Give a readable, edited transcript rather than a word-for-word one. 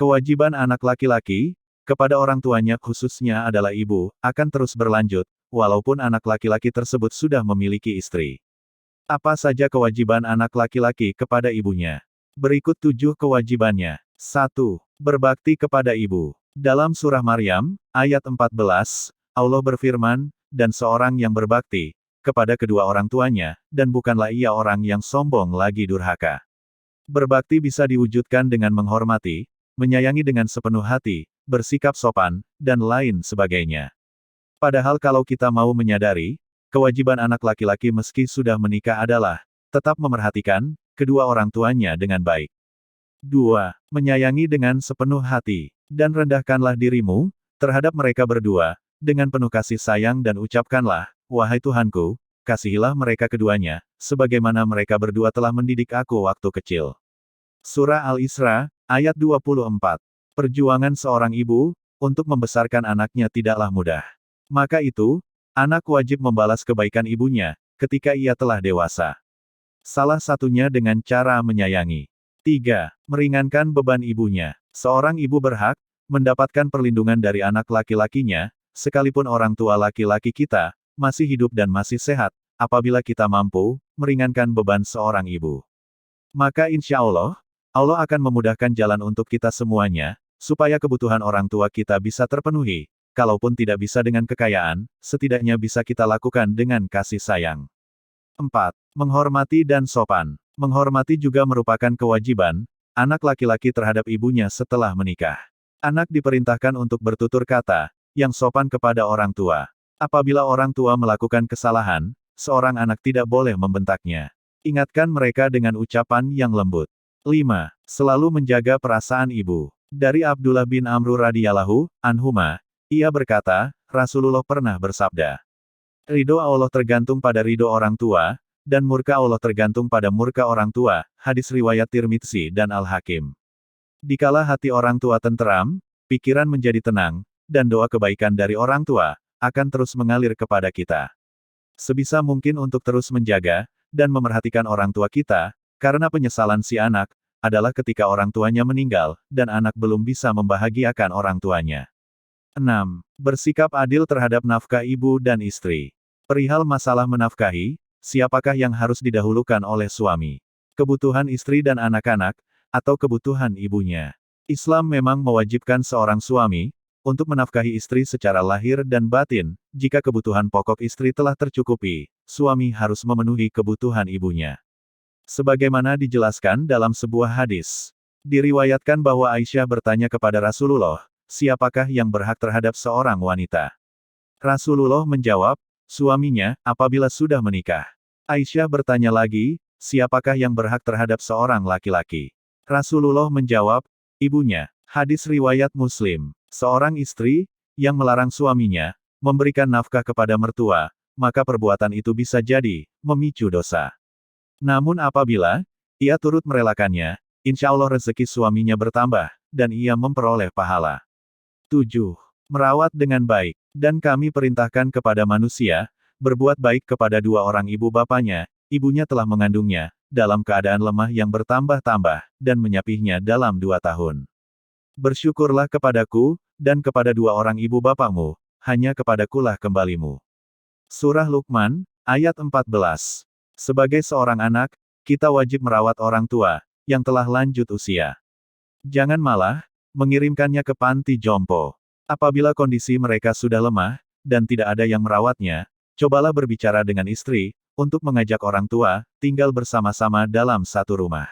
Kewajiban anak laki-laki kepada orang tuanya khususnya adalah ibu, akan terus berlanjut, walaupun anak laki-laki tersebut sudah memiliki istri. Apa saja kewajiban anak laki-laki kepada ibunya? Berikut 7 kewajibannya. 1. Berbakti kepada ibu. Dalam surah Maryam, ayat 14, Allah berfirman, dan seorang yang berbakti kepada kedua orang tuanya, dan bukanlah ia orang yang sombong lagi durhaka. Berbakti bisa diwujudkan dengan menghormati, menyayangi dengan sepenuh hati, bersikap sopan, dan lain sebagainya. Padahal kalau kita mau menyadari, kewajiban anak laki-laki meski sudah menikah adalah, tetap memerhatikan kedua orang tuanya dengan baik. 2. Menyayangi dengan sepenuh hati. Dan rendahkanlah dirimu terhadap mereka berdua, dengan penuh kasih sayang dan ucapkanlah, wahai Tuhanku, kasihilah mereka keduanya, sebagaimana mereka berdua telah mendidik aku waktu kecil. Surah Al-Isra, ayat 24. Perjuangan seorang ibu untuk membesarkan anaknya tidaklah mudah. Maka itu, anak wajib membalas kebaikan ibunya ketika ia telah dewasa. Salah satunya dengan cara menyayangi. 3. Meringankan beban ibunya. Seorang ibu berhak mendapatkan perlindungan dari anak laki-lakinya, sekalipun orang tua laki-laki kita masih hidup dan masih sehat, apabila kita mampu meringankan beban seorang ibu. Maka insya Allah, Allah akan memudahkan jalan untuk kita semuanya, supaya kebutuhan orang tua kita bisa terpenuhi. Kalaupun tidak bisa dengan kekayaan, setidaknya bisa kita lakukan dengan kasih sayang. 4. Menghormati dan sopan. Menghormati juga merupakan kewajiban anak laki-laki terhadap ibunya setelah menikah. Anak diperintahkan untuk bertutur kata yang sopan kepada orang tua. Apabila orang tua melakukan kesalahan, seorang anak tidak boleh membentaknya. Ingatkan mereka dengan ucapan yang lembut. 5. Selalu menjaga perasaan ibu. Dari Abdullah bin Amr radhiyallahu anhuma, ia berkata, Rasulullah pernah bersabda, ridho Allah tergantung pada ridho orang tua, dan murka Allah tergantung pada murka orang tua. Hadis riwayat Tirmidzi dan Al-Hakim. Dikala hati orang tua tenteram, pikiran menjadi tenang, dan doa kebaikan dari orang tua akan terus mengalir kepada kita. Sebisa mungkin untuk terus menjaga dan memerhatikan orang tua kita, karena penyesalan si anak adalah ketika orang tuanya meninggal, dan anak belum bisa membahagiakan orang tuanya. 6. Bersikap adil terhadap nafkah ibu dan istri. Perihal masalah menafkahi, siapakah yang harus didahulukan oleh suami? Kebutuhan istri dan anak-anak, atau kebutuhan ibunya? Islam memang mewajibkan seorang suami untuk menafkahi istri secara lahir dan batin. Jika kebutuhan pokok istri telah tercukupi, suami harus memenuhi kebutuhan ibunya. Sebagaimana dijelaskan dalam sebuah hadis, diriwayatkan bahwa Aisyah bertanya kepada Rasulullah, siapakah yang berhak terhadap seorang wanita? Rasulullah menjawab, suaminya, apabila sudah menikah. Aisyah bertanya lagi, siapakah yang berhak terhadap seorang laki-laki? Rasulullah menjawab, ibunya. Hadis riwayat Muslim. Seorang istri yang melarang suaminya memberikan nafkah kepada mertua, maka perbuatan itu bisa jadi memicu dosa. Namun apabila ia turut merelakannya, insya Allah rezeki suaminya bertambah, dan ia memperoleh pahala. 7. Merawat dengan baik. Dan kami perintahkan kepada manusia, berbuat baik kepada dua orang ibu bapanya, ibunya telah mengandungnya, dalam keadaan lemah yang bertambah-tambah, dan menyapihnya dalam 2 tahun. Bersyukurlah kepadaku, dan kepada dua orang ibu bapamu, hanya kepadakulah kembalimu. Surah Luqman, ayat 14. Sebagai seorang anak, kita wajib merawat orang tua yang telah lanjut usia. Jangan malah mengirimkannya ke panti jompo. Apabila kondisi mereka sudah lemah, dan tidak ada yang merawatnya, cobalah berbicara dengan istri untuk mengajak orang tua tinggal bersama-sama dalam satu rumah.